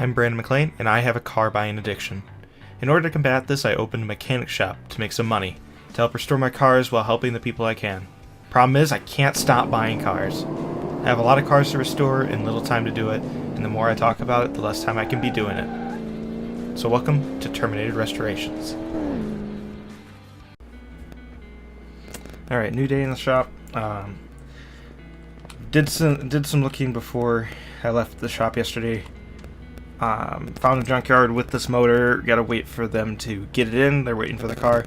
I'm Brandon McLean, and I have a car buying addiction. In order to combat this, I opened a mechanic shop to make some money, to help restore my cars while helping the people I can. Problem is, I can't stop buying cars. I have a lot of cars to restore and little time to do it, and the more I talk about it, the less time I can be doing it. So welcome to Terminated Restorations. Alright, new day in the shop. Did some looking before I left the shop yesterday. Found a junkyard with this motor. Gotta wait for them to get it in. They're waiting for the car.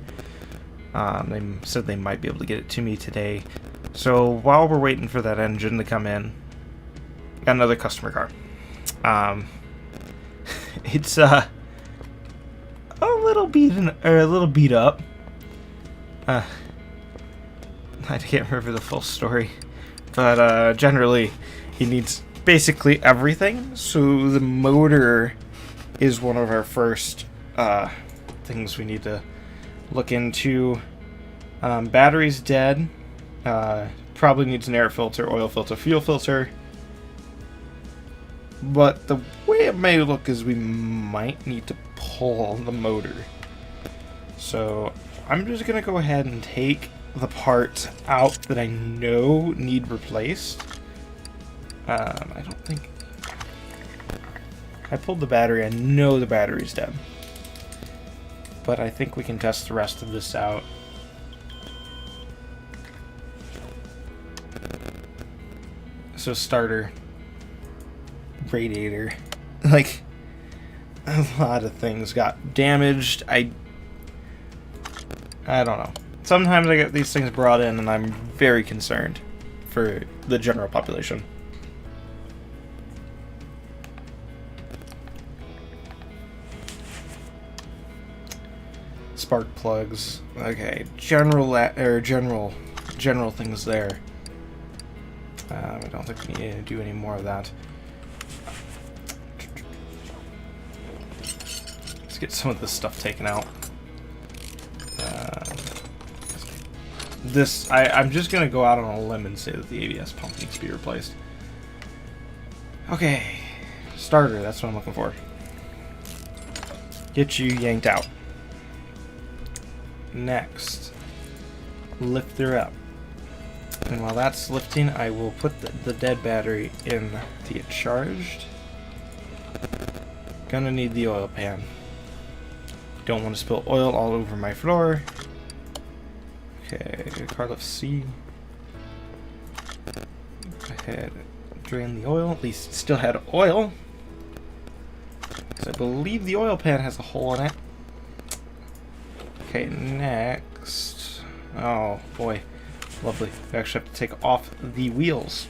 They said they might be able to get it to me today. So while we're waiting for that engine to come in, got another customer car. It's a little beat up. I can't remember the full story, but generally he needs basically everything. So the motor is one of our first things we need to look into. Battery's dead. Probably needs an air filter, oil filter, fuel filter. But the way it may look is we might need to pull the motor. So I'm just gonna go ahead and take the parts out that I know need replaced. I don't think I pulled the battery. I know the battery's dead, but I think we can test the rest of this out. So starter, radiator, like a lot of things got damaged. I don't know. Sometimes I get these things brought in and I'm very concerned for the general population. Spark plugs. Okay, general things there. I don't think we need to do any more of that. Let's get some of this stuff taken out. I'm just gonna go out on a limb and say that the ABS pump needs to be replaced. Okay, starter, that's what I'm looking for. Get you yanked out. Next, lift her up. And while that's lifting, I will put the dead battery in to get charged. Gonna need the oil pan. Don't want to spill oil all over my floor. Okay, car lift C. Go ahead, drain the oil. At least it still had oil. Because I believe the oil pan has a hole in it. Okay, next. Oh boy, lovely. We actually have to take off the wheels.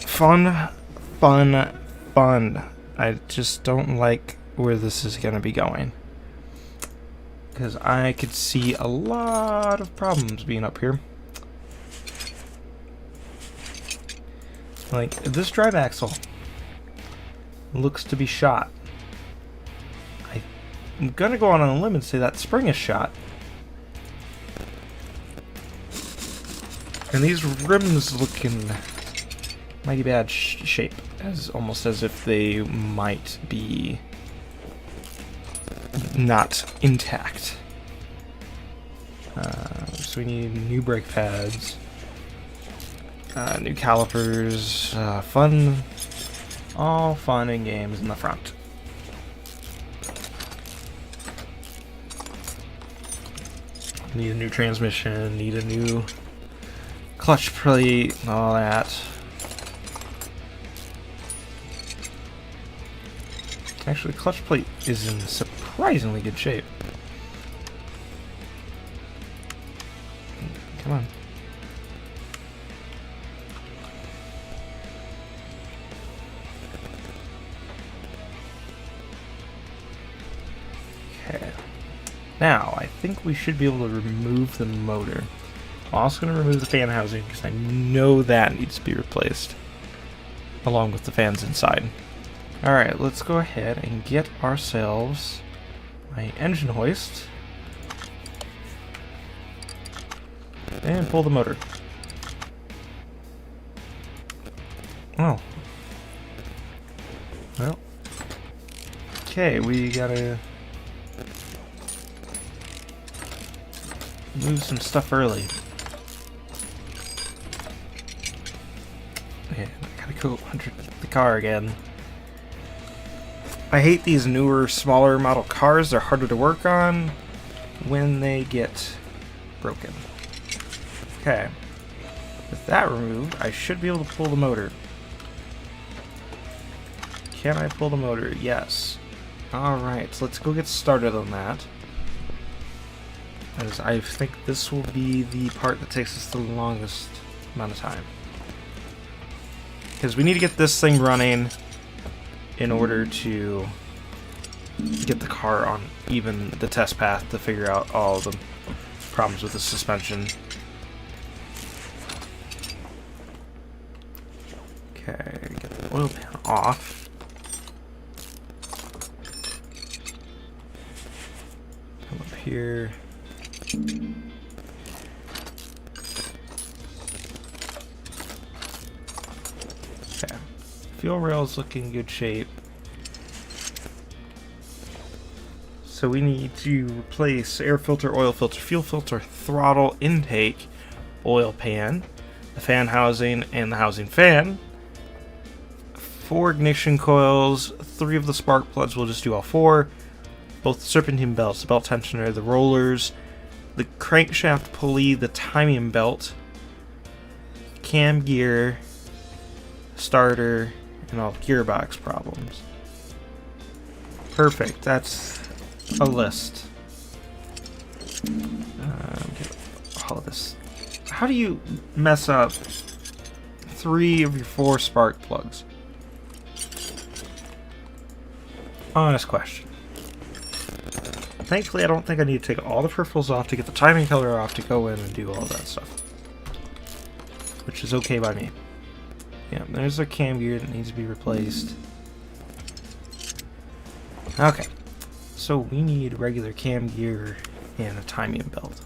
Fun. I just don't like where this is going to be going, because I could see a lot of problems being up here. Like, this drive axle looks to be shot. I'm gonna go on a limb and say that spring is shot. And these rims look in mighty bad shape, almost as if they might be not intact. So we need new brake pads, new calipers, all fun and games in the front. Need a new transmission, need a new clutch plate, and all that. Actually, clutch plate is in surprisingly good shape. Come on. Okay. Now, I think we should be able to remove the motor. I'm also going to remove the fan housing because I know that needs to be replaced, along with the fans inside. Alright, let's go ahead and get ourselves my engine hoist and pull the motor. Oh, Well. Okay, we gotta move some stuff early. Man, I gotta go under the car again. I hate these newer, smaller model cars. They're harder to work on when they get broken. Okay. With that removed, I should be able to pull the motor. Can I pull the motor? Yes. Alright, so let's go get started on that. As I think this will be the part that takes us the longest amount of time. Because we need to get this thing running in order to get the car on even the test path to figure out all the problems with the suspension. Okay, get the oil pan off. Come up here. Okay. Fuel rail's looking in good shape. So we need to replace air filter, oil filter, fuel filter, throttle, intake, oil pan, the fan housing, and the housing fan. 4 ignition coils, 3 of the spark plugs, we'll just do all 4. Both the serpentine belts, the belt tensioner, the rollers, the crankshaft pulley, the timing belt, cam gear, starter, and all gearbox problems. Perfect, that's a list. Get all of this. How do you mess up 3 of your 4 spark plugs? Honest question. Thankfully, I don't think I need to take all the peripherals off to get the timing color off to go in and do all that stuff. Which is okay by me. Yeah, there's a cam gear that needs to be replaced. Okay. So we need regular cam gear and a timing belt.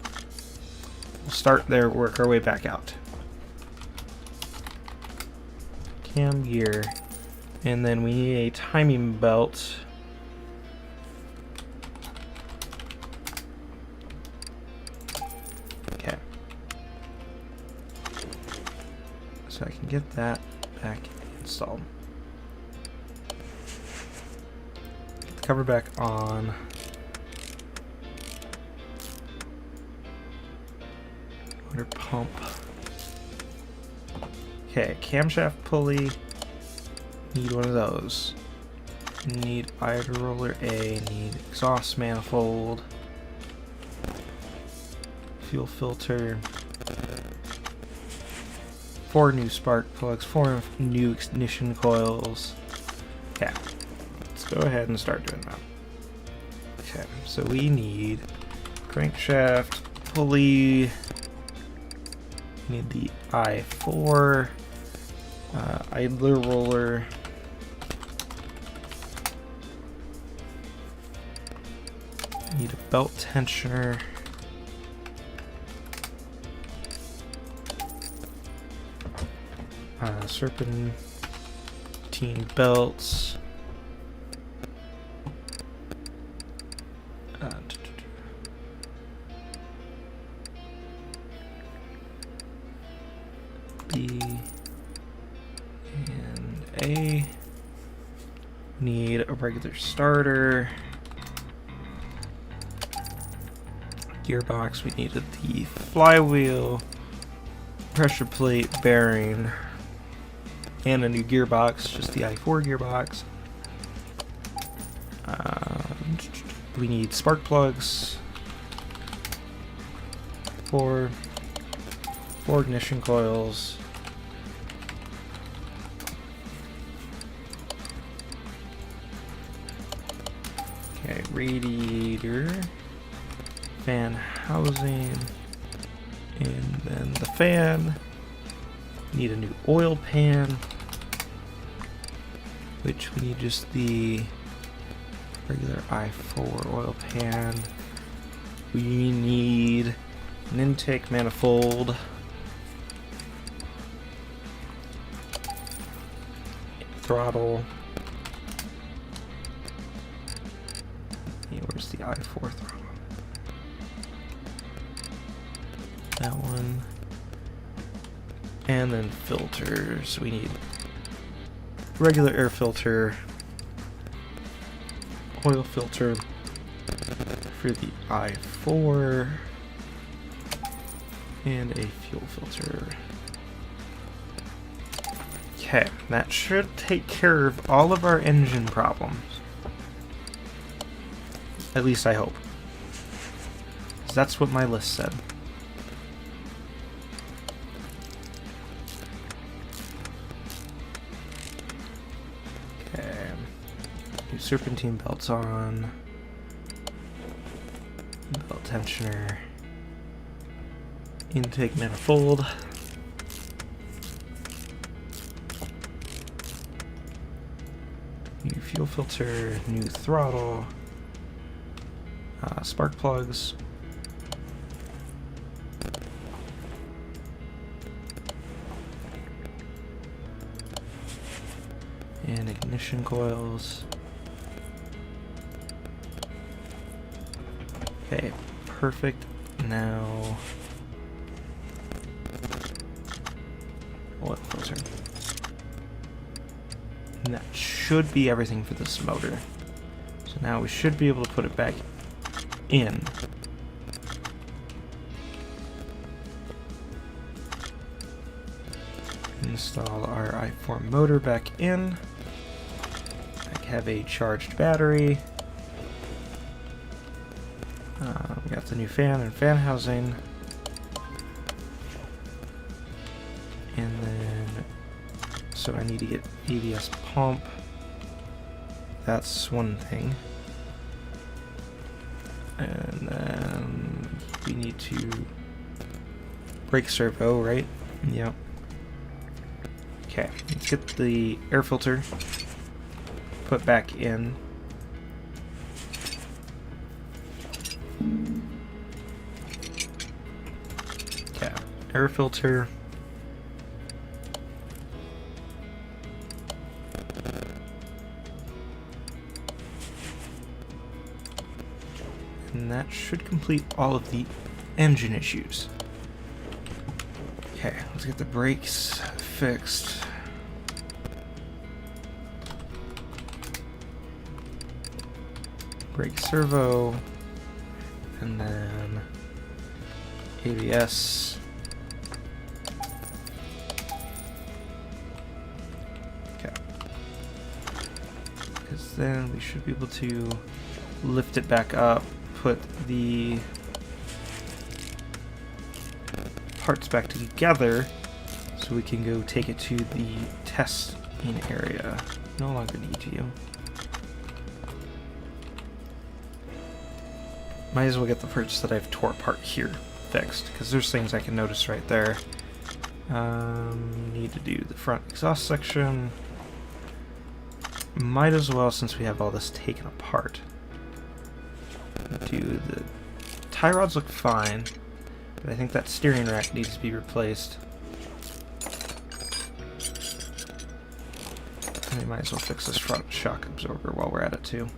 We'll start there, work our way back out. Cam gear. And then we need a timing belt. Okay. So I can get that back installed. Get the cover back on. Motor pump. Okay, camshaft pulley. Need one of those. Need idler roller A. Need exhaust manifold. Fuel filter. 4 new spark plugs. 4 new ignition coils. Okay. Let's go ahead and start doing that. Okay, so we need crankshaft, pulley. Need the I4. Idler roller. Need a belt tensioner. Serpentine belts. B and A. Need a regular starter. Gearbox, we needed the flywheel, pressure plate, bearing, and a new gearbox, just the I4 gearbox. We need spark plugs, 4 ignition coils, okay, radiator, fan housing, and then the fan. Need a new oil pan, which we need just the regular I4 oil pan. We need an intake manifold, throttle, see, where's the I4 throttle? That one. And then filters. We need regular air filter, oil filter for the I4, and a fuel filter. Okay, that should take care of all of our engine problems. At least I hope. 'Cause that's what my list said. Okay. New serpentine belts on. Belt tensioner. Intake manifold. New fuel filter, new throttle, spark plugs, and ignition coils. Okay, perfect. Now, oil filter. And that should be everything for this motor. So now we should be able to put it back in. Install our i4 motor back in. I have a charged battery. We got the new fan and fan housing. And then, so I need to get ABS pump. That's one thing. And then we need to brake servo, right? Yep. Okay, let's get the air filter put back in. Okay, air filter. And that should complete all of the engine issues. Okay, let's get the brakes fixed. Brake servo. And then ABS. Okay. Because then we should be able to lift it back up. Put the parts back together so we can go take it to the testing area. No longer need you. Might as well get the parts that I've tore apart here fixed, because there's things I can notice right there. Need to do the front exhaust section. Might as well, since we have all this taken apart. Do the tie rods look fine, but I think that steering rack needs to be replaced. And we might as well fix this front shock absorber while we're at it too.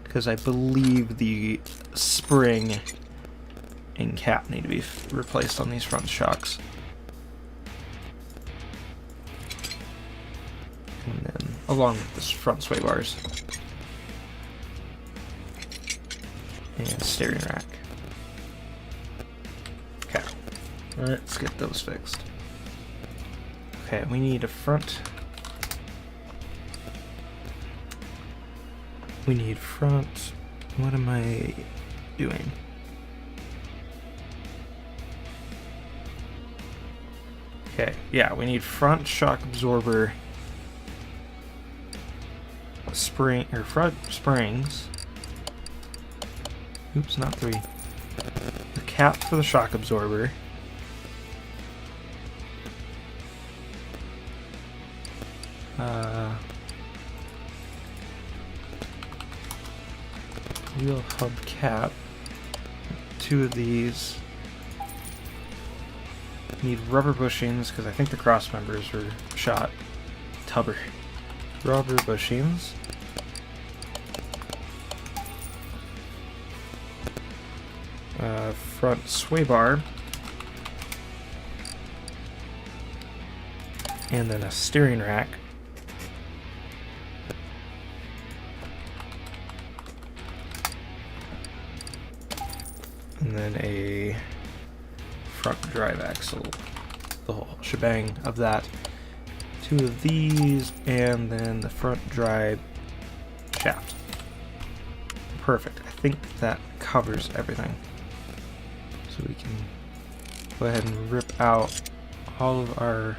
Because I believe the spring and cap need to be replaced on these front shocks. And then, along with the front sway bars. And steering rack. Okay, let's get those fixed. Okay, we need a front. We need front. What am I doing? Okay, yeah, we need front shock absorber. Spring or front springs. Oops, not 3. The cap for the shock absorber. Wheel hub cap. 2 of these. Need rubber bushings because I think the cross members were shot. Tubber. rubber bushings. Front sway bar. And then a steering rack. And then a front drive axle. The whole shebang of that. 2 of these, and then the front drive shaft. Perfect. I think that covers everything. So we can go ahead and rip out all of our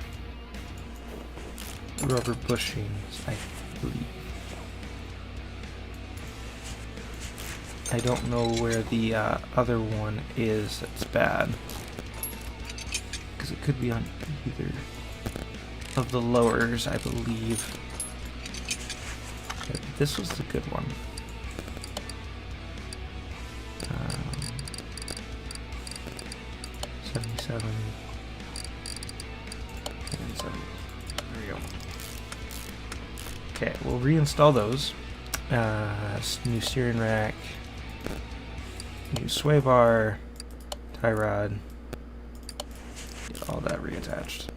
rubber bushings, I believe. I don't know where the other one is that's bad, because it could be on either of the lowers, I believe. Okay, this was the good one. 77. 77. There we go. Okay, we'll reinstall those. New steering rack, new sway bar, tie rod. Get all that reattached.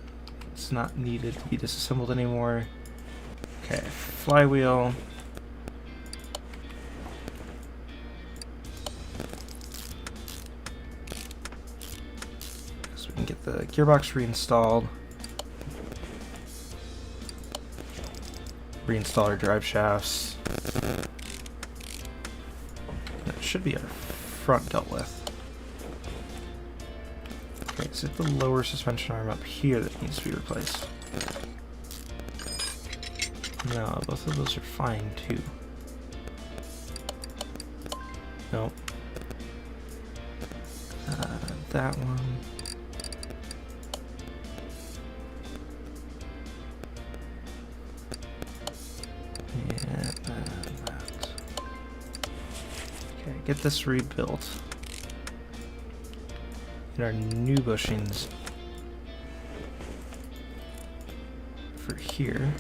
It's not needed to be disassembled anymore. Okay, flywheel. So we can get the gearbox reinstalled. Reinstall our drive shafts. That should be our front dealt with. Okay, so it's the lower suspension arm up here that needs to be replaced. No, both of those are fine too. Nope. That one. And that. Okay, get this rebuilt. And our new bushings for here.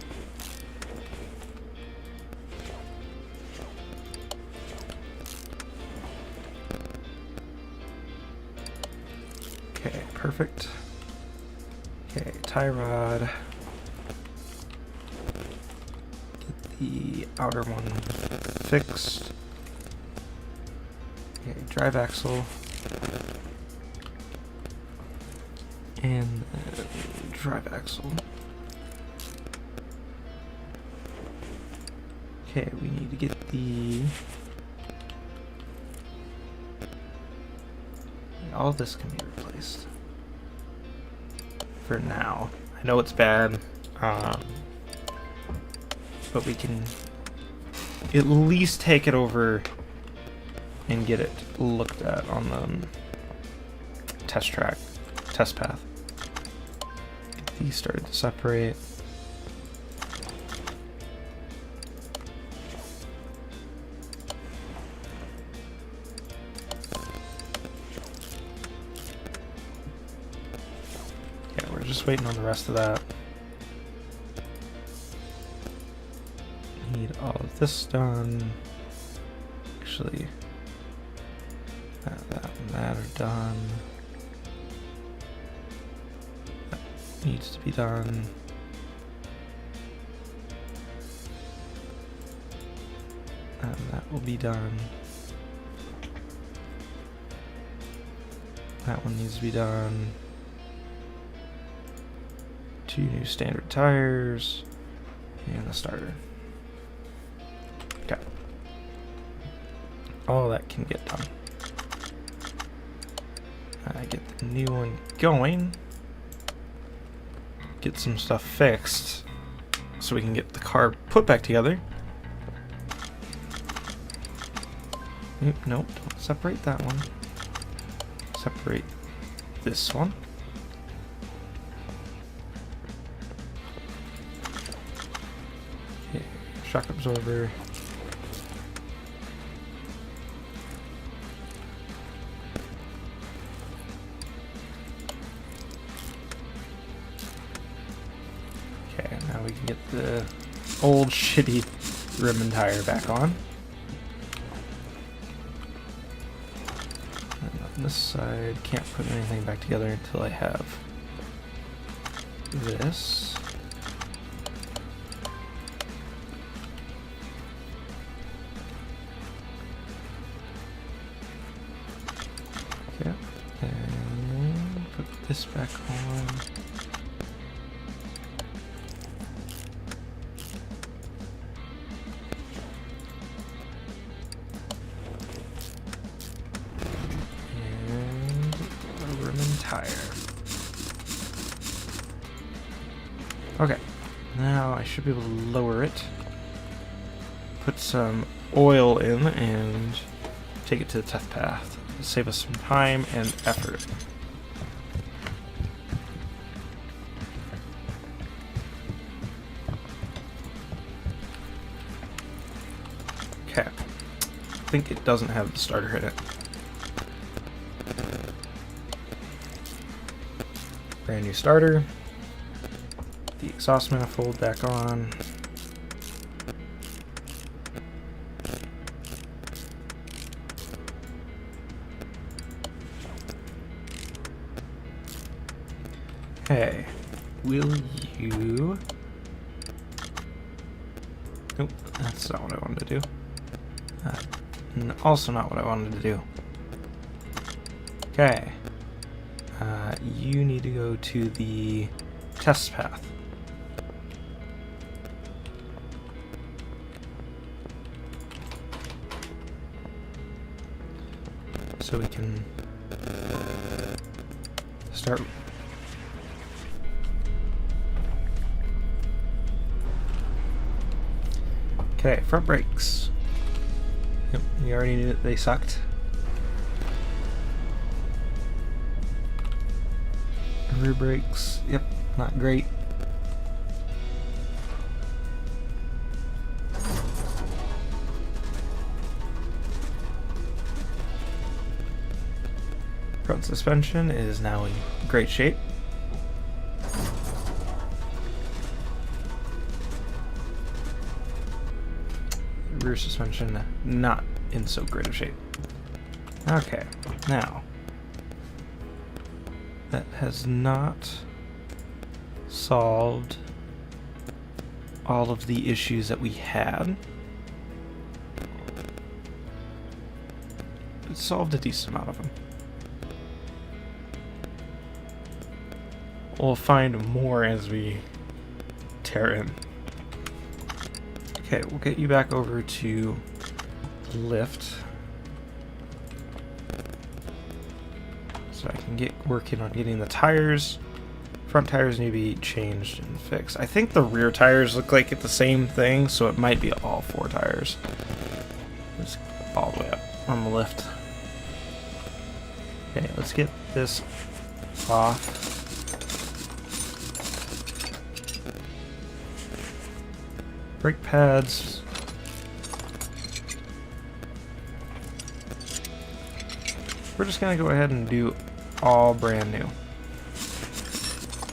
Okay, perfect. Okay, tie rod. Get the outer one fixed. Okay, drive axle. And drive axle. Okay, we need to get the... all of this can be replaced. For now. I know it's bad, but we can at least take it over and get it looked at on the test path. Get these started to separate. Yeah, we're just waiting on the rest of that. Need all of this done. Actually, that and that are done. That needs to be done. And that will be done. That one needs to be done. 2 new standard tires. And the starter. Okay. All that can get done. I get the new one going. Get some stuff fixed so we can get the car put back together. Nope, don't separate that one. Separate this one. Okay, shock absorber. Okay, now we can get the old shitty rim and tire back on. And on this side, can't put anything back together until I have this. Okay, and put this back on. Tire. Okay, now I should be able to lower it, put some oil in, and take it to the test path. Save us some time and effort. Okay, I think it doesn't have the starter in it. Brand new starter. The exhaust manifold back on. Hey, will you... Nope, that's not what I wanted to do. Also not what I wanted to do. Okay. You need to go to the test path. So we can start. Okay, front brakes. Yep, you already knew that they sucked. Rear brakes, yep, not great. Front suspension is now in great shape. Rear suspension not in so great of shape. Okay, now that has not solved all of the issues that we had. It solved a decent amount of them. We'll find more as we tear in. Okay, we'll get you back over to the lift. So I can get working on getting the tires. Front tires need to be changed and fixed. I think the rear tires look like it's the same thing, so it might be all 4 tires. Just all the way up on the lift. Okay, let's get this off. Brake pads. We're just gonna go ahead and do all brand new.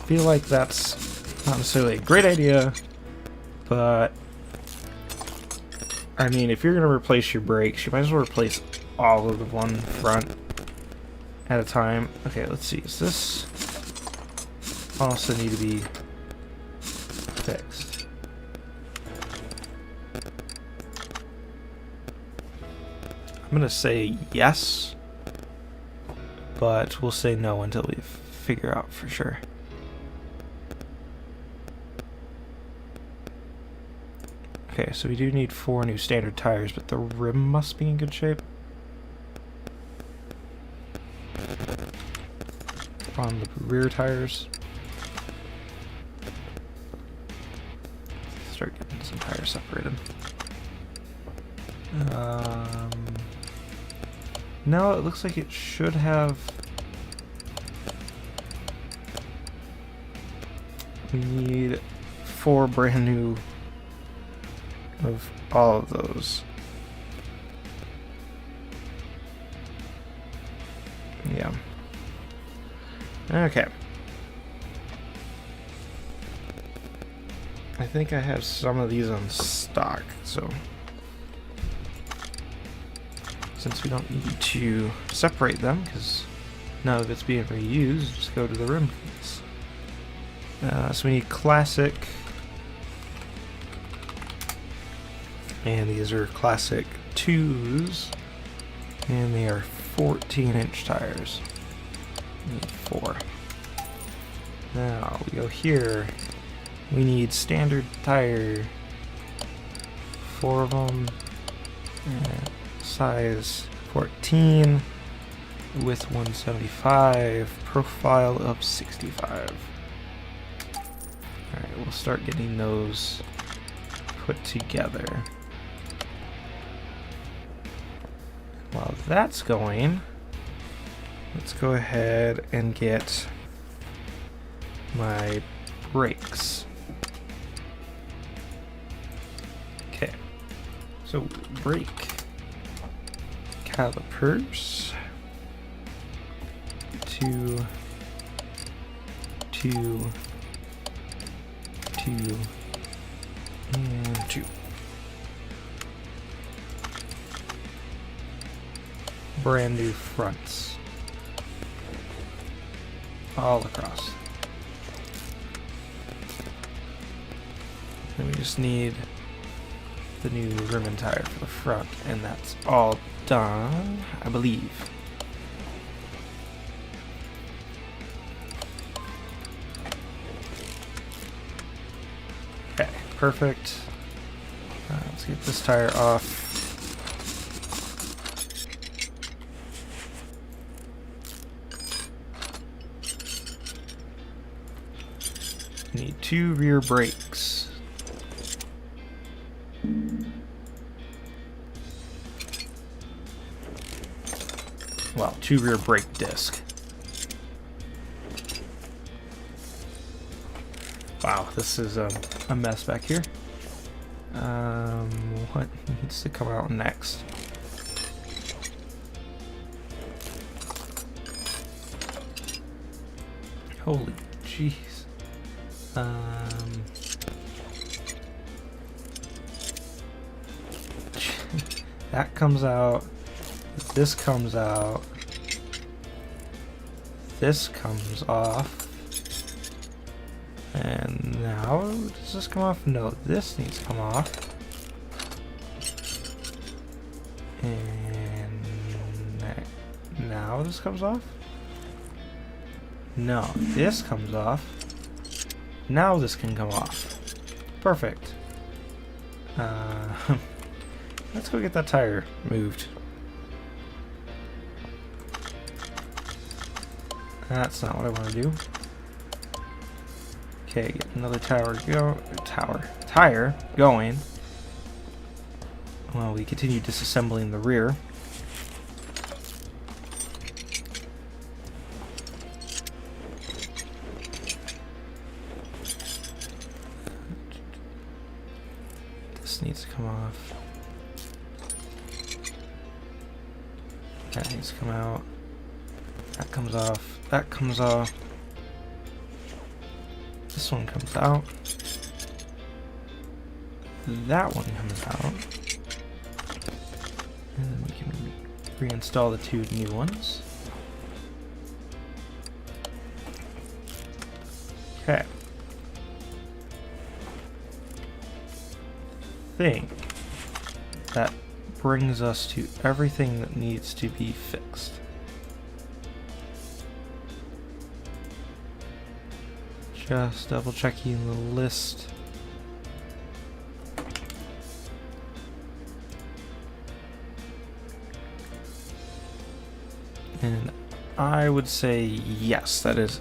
Feel like that's not necessarily a great idea, but I mean, if you're gonna replace your brakes, you might as well replace all of the one front at a time. Okay, let's see. Does this also need to be fixed? I'm gonna say yes, but we'll say no until we figure out for sure. Okay, so we do need 4 new standard tires, but the rim must be in good shape. On the rear tires. Start getting some tires separated. No, it looks like it should have... We need 4 brand new of all of those. Yeah. Okay. I think I have some of these on stock, so since we don't need to separate them because none of it's being reused, just go to the rim piece. So we need classic, and these are classic 2s, and they are 14-inch tires. We need 4. Now we go here. We need standard tire, 4 of them, size 14 with 175, profile of 65. Alright, we'll start getting those put together. While that's going, let's go ahead and get my brakes. Okay, so brake calipers, 2, 2, 2, and 2. Brand new fronts all across. And we just need the new rim and tire for the front, and that's all done, I believe. Okay, perfect. Let's get this tire off. Need 2 rear brakes. Well, 2 rear brake disc. Wow, this is a mess back here. What needs to come out next? Holy jeez. That comes out. This comes out. This comes off. And now, does this come off? No, this needs to come off. And now this comes off? No, this comes off. Now this can come off. Perfect. Let's go get that tire moved. That's not what I want to do. Okay, get another tire going. While we continue disassembling the rear. This needs to come off. That needs to come out. That comes off. That comes off. This one comes out. That one comes out. And then we can reinstall the 2 new ones. Okay. I think that brings us to everything that needs to be fixed. Just double checking the list. And I would say yes, that is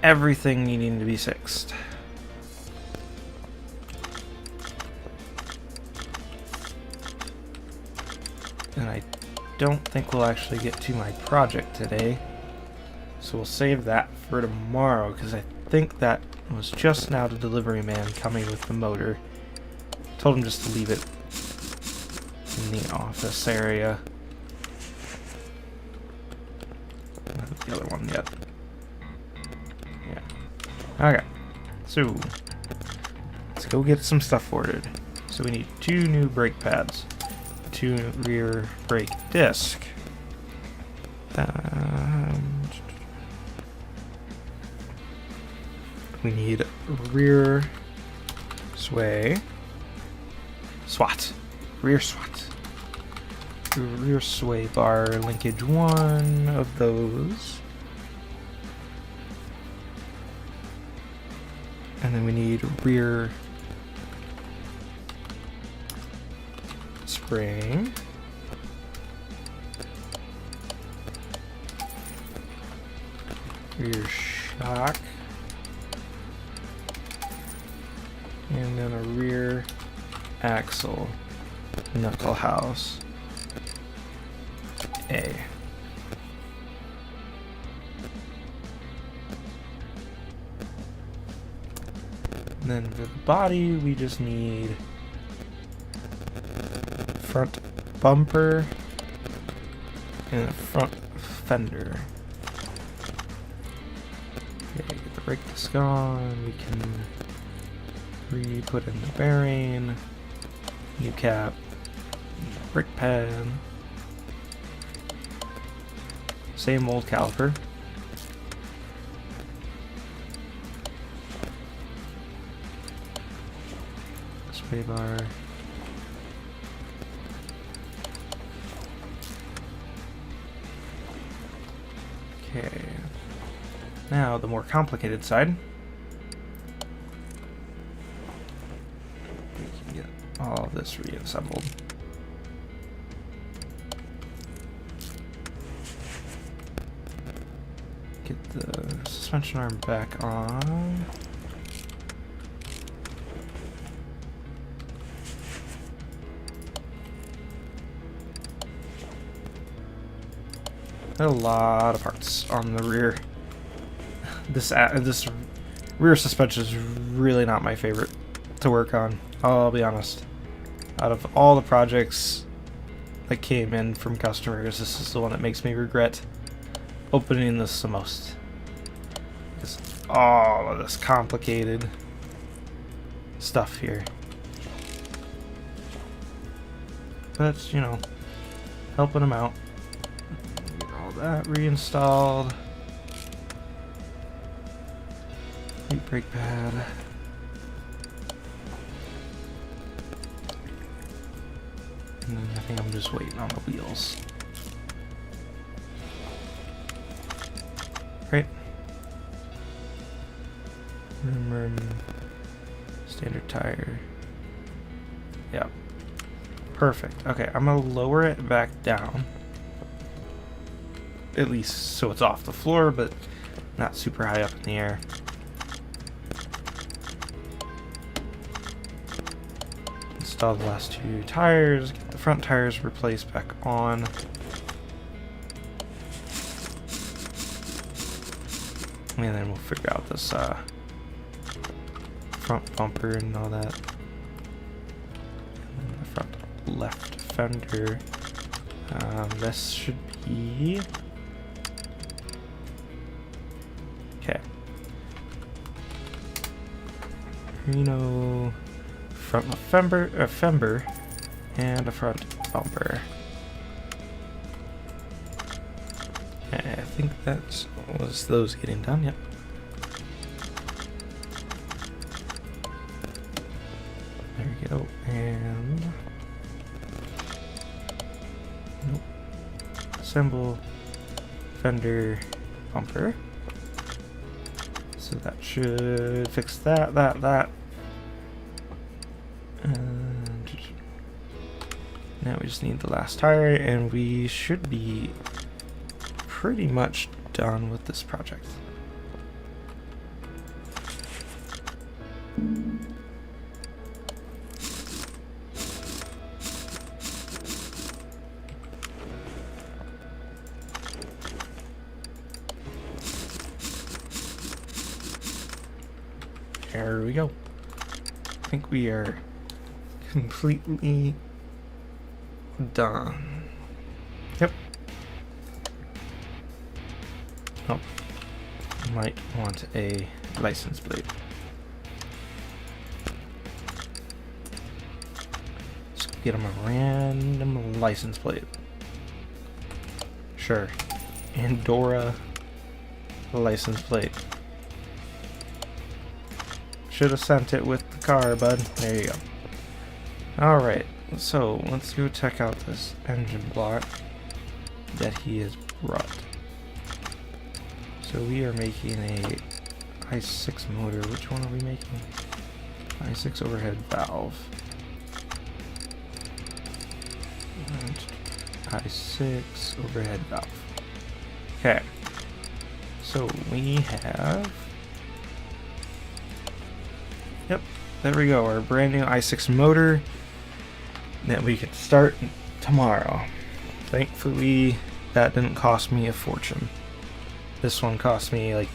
everything needing to be fixed. And I don't think we'll actually get to my project today. So we'll save that for tomorrow, because I think that was just now the delivery man coming with the motor. Told him just to leave it in the office area. Not the other one yet. Yeah. Okay. So Let's go get some stuff ordered. So we need 2 new brake pads, 2 rear brake disc. We need rear sway. SWAT. Rear SWAT. Rear sway bar linkage 1 of those. And then we need rear spring. Rear shock. And then a rear axle knuckle house A. And then for the body, we just need front bumper and a front fender. Okay, get the brake disc on. We can re-put in the bearing, new cap, brake pad, same old caliper. Sway bar. Okay. Now the more complicated side. We can get all this reassembled. Get the suspension arm back on. A lot of parts on the rear. This rear suspension is really not my favorite to work on. I'll be honest. Out of all the projects that came in from customers, this is the one that makes me regret opening this the most. Because all of this complicated stuff here. But, you know, helping them out. Get all that reinstalled. New brake pad. And then I think I'm just waiting on the wheels. Right. Rim, standard tire. Yeah. Perfect. Okay, I'm gonna lower it back down. At least so it's off the floor, but not super high up in the air. Install the last 2 tires, get the front tires replaced back on. And then we'll figure out this front bumper and all that. And then the front left fender. This should be... Okay. Reno front fender and a front bumper. I think that was those getting done. Yep. There we go. And nope. Assemble fender bumper. So that should fix that. And now we just need the last tire, and we should be pretty much done with this project. There we go. I think we are completely done. Yep. Oh, might want a license plate. get him a random license plate. Sure. Andorra license plate. Should have sent it with the car, bud. There you go. Alright, so let's go check out this engine block that he has brought. So we are making a i6 motor. Which one are we making? i6 overhead valve. And i6 overhead valve. Okay. So we have... Yep, there we go. Our brand new i6 motor that we can start tomorrow. Thankfully, that didn't cost me a fortune. This one cost me like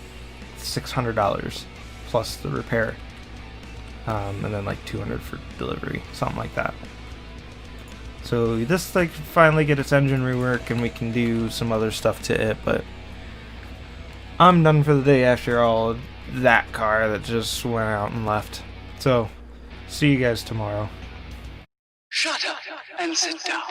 $600 plus the repair, and then like $200 for delivery, something like that. So this like finally get its engine rework, and we can do some other stuff to it. But I'm done for the day after all that car that just went out and left. So see you guys tomorrow. Shut up and sit down.